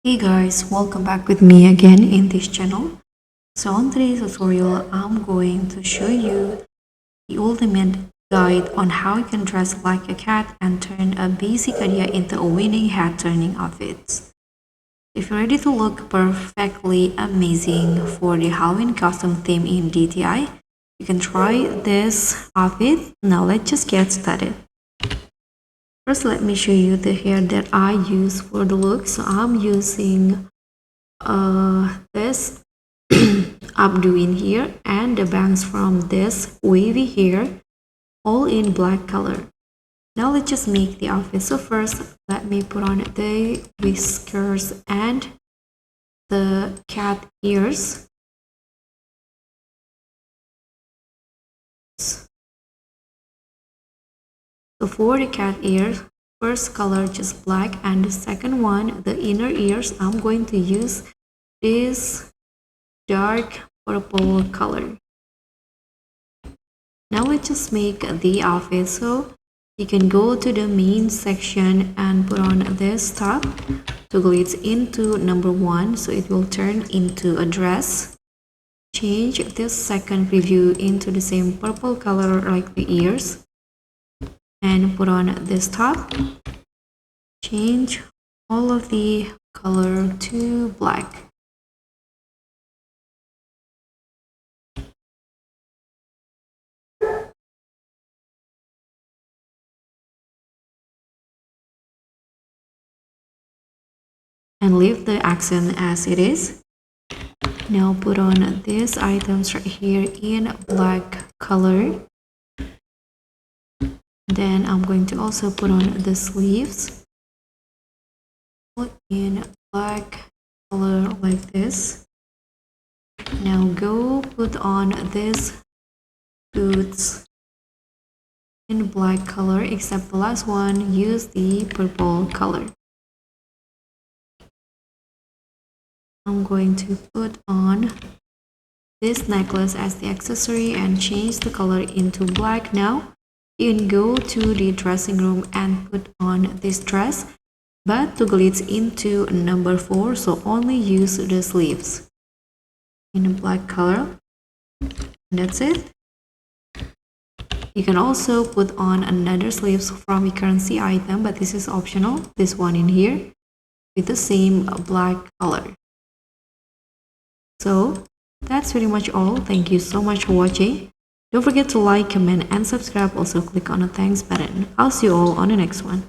Hey guys, welcome back with me again in this channel. So on today's tutorial, I'm going to show you the ultimate guide on how you can dress like a cat and turn a basic idea into a winning hat turning outfit. If you're ready to look perfectly amazing for the Halloween costume theme in DTI, you can try this outfit. Now let's just get started. First, let me show you the hair that I use for the look. So I'm using this updo in here and the bangs from this wavy hair, all in black color. Now let's just make the outfit. So first, let me put on the whiskers and the cat ears. So for the cat ears, first color just black, and the second one, the inner ears, I'm going to use this dark purple color. Now let's just make the outfit. So you can go to the main section and put on this top, toggle it into number 1 so it will turn into a dress. Change this second preview into the same purple color like the ears and put on this top. Change all of the color to black. And leave the accent as it is. Now put on these items right here in black color. Then I'm going to also put on the sleeves in black color like this. Now go put on these boots in black color, except the last one, use the purple color. I'm going to put on this necklace as the accessory and change the color into black. Now you can go to the dressing room and put on this dress, but toggle it into number 4, so only use the sleeves in a black color. And that's it. You can also put on another sleeves from a currency item, but this is optional, this one in here, with the same black color. So that's pretty much all. Thank you so much for watching. Don't forget to like, comment, and subscribe. Also click on the thanks button. I'll see you all on the next one.